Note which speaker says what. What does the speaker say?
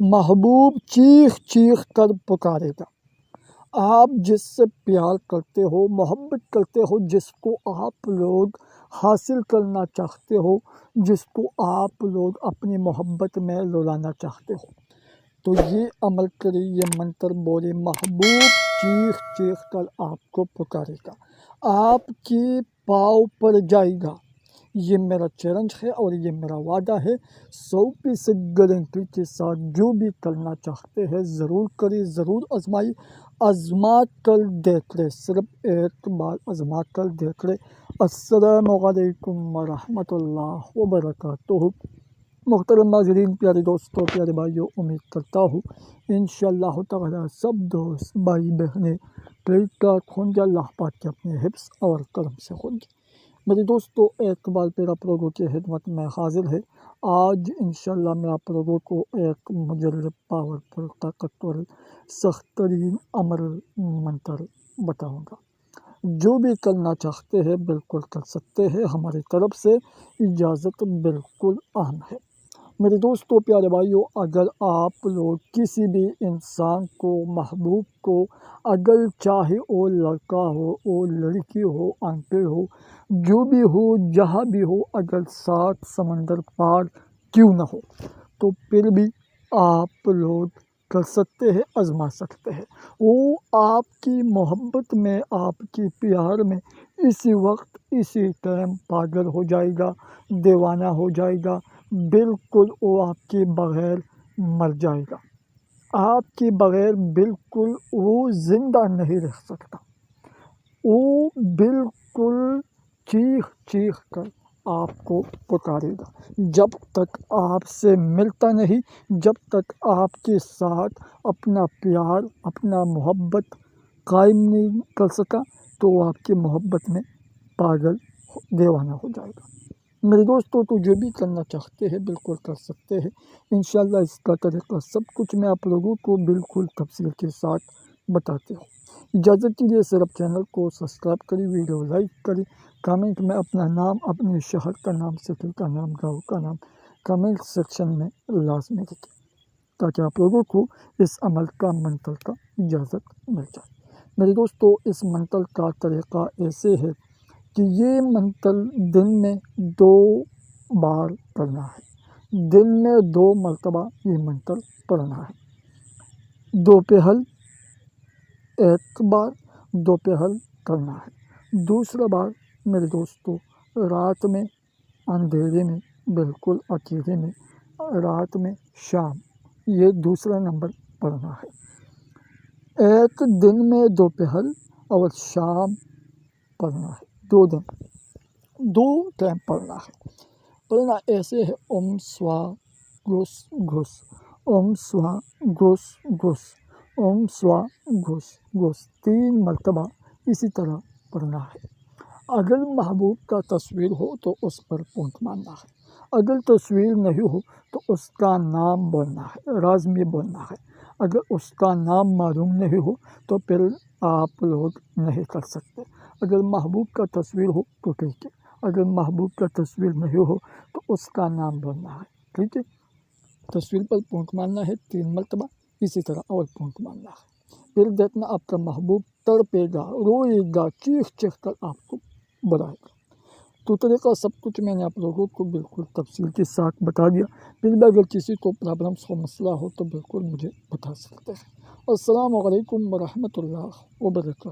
Speaker 1: محبوب چیخ چیخ کر پکارے گا۔ آپ جس سے پیار کرتے ہو، محبت کرتے ہو، جس کو آپ لوگ حاصل کرنا چاہتے ہو، جس کو آپ لوگ اپنی محبت میں لولانا چاہتے ہو، تو یہ عمل کرے، یہ منتر بولے، محبوب چیخ چیخ کر آپ کو پکارے گا، آپ کے پاؤں پر جائے گا۔ یہ میرا چیلنج ہے اور یہ میرا وعدہ ہے، 100% گارنٹی کے ساتھ جو بھی کرنا چاہتے ہیں ضرور کریں، ضرور آزمائیں، آزما کر دیکھ لیں، صرف ایک بار آزما کر دیکھ لیں۔ السلام علیکم ورحمۃ اللہ وبرکاتہ۔ محترم ناظرین، پیارے دوستوں، پیارے بھائیوں، امید کرتا ہوں انشاءاللہ تعالی سب دوست بھائی بہنیں ٹھیک ٹھاک ہوں گے، اللہ پاک کے اپنے حفظ اور کرم سے ہوں گے۔ میرے دوستوں، ایک بار پھر آپ لوگوں کی خدمت میں حاضر ہے۔ آج انشاءاللہ میں آپ لوگوں کو ایک مجرب، پاورفل، طاقتور، سخت ترین عمل منتر بتاؤں گا۔ جو بھی کرنا چاہتے ہیں بالکل کر سکتے ہیں، ہماری طرف سے اجازت بالکل عام ہے۔ میرے دوستوں، پیارے بھائیوں، اگر آپ لوگ کسی بھی انسان کو، محبوب کو، اگر چاہے وہ لڑکا ہو، وہ لڑکی ہو، انکل ہو، جو بھی ہو، جہاں بھی ہو، اگر 7 سمندر پار کیوں نہ ہو، تو پھر بھی آپ لوگ کر سکتے ہیں، آزما سکتے ہیں۔ وہ آپ کی محبت میں، آپ کی پیار میں اسی وقت، اسی ٹائم پاگل ہو جائے گا، دیوانہ ہو جائے گا، بالکل وہ آپ کے بغیر مر جائے گا، آپ کے بغیر بالکل وہ زندہ نہیں رہ سکتا۔ وہ بالکل چیخ چیخ کر آپ کو پکارے گا، جب تک آپ سے ملتا نہیں، جب تک آپ کے ساتھ اپنا پیار، اپنا محبت قائم نہیں کر سکا، تو وہ آپ کی محبت میں پاگل، دیوانہ ہو جائے گا۔ میرے دوستوں، تو جو بھی کرنا چاہتے ہیں بالکل کر سکتے ہیں۔ انشاءاللہ اس کا طریقہ سب کچھ میں آپ لوگوں کو بالکل تفصیل کے ساتھ بتاتے ہوں۔ اجازت دیجیے، صرف چینل کو سبسکرائب کریں، ویڈیو لائک کریں، کامنٹ میں اپنا نام، اپنے شہر کا نام، سٹی کا نام، گاؤں کا نام کامنٹ سیکشن میں لازمی لکھیں، تاکہ آپ لوگوں کو اس عمل کا، منتر کا اجازت مل جائے۔ میرے دوستوں، اس منتر کا طریقہ ایسے ہے کہ یہ منتر دن میں 2 بار پڑھنا ہے، دن میں 2 مرتبہ یہ منتر پڑھنا ہے۔ دوپہر ایک بار، دوپہر کرنا ہے، دوسرا بار میرے دوستوں رات میں، اندھیرے میں، بالکل اکیلے میں، رات میں، شام، یہ دوسرا نمبر پڑھنا ہے۔ ایک دن میں دوپہر اور شام پڑھنا ہے، 2 دن، 2 ٹائم پڑھنا ہے۔ پڑھنا ایسے ہے، اوم سوا گھس گھس، اوم سوا گھس گھس، اوم سوا گھس گھس، 3 مرتبہ اسی طرح پڑھنا ہے۔ اگر محبوب کا تصویر ہو تو اس پر پونچھ مارنا ہے، اگر تصویر نہیں ہو تو اس کا نام بولنا ہے، راز میں بولنا ہے۔ اگر اس کا نام معلوم نہیں ہو تو پھر آپ لوگ نہیں کر سکتے۔ اگر محبوب کا تصویر ہو تو ٹھیک ہے، اگر محبوب کا تصویر نہیں ہو تو اس کا نام بولنا ہے، ٹھیک ہے۔ تصویر پر پونچھ مارنا ہے 3 مرتبہ، اسی طرح اور پونچھ مارنا ہے۔ پھر دیکھنا آپ کا محبوب تڑپے گا، روئے گا، چیخ چیخ کر آپ کو بلائے گا۔ تو طریقہ سب کچھ میں نے آپ لوگوں کو بالکل تفصیل کے ساتھ بتا دیا۔ پھر بھی اگر کسی کو پرابلمس ہو، مسئلہ ہو، تو بالکل مجھے بتا سکتے ہیں۔ السلام علیکم ورحمۃ اللہ وبرکاتہ۔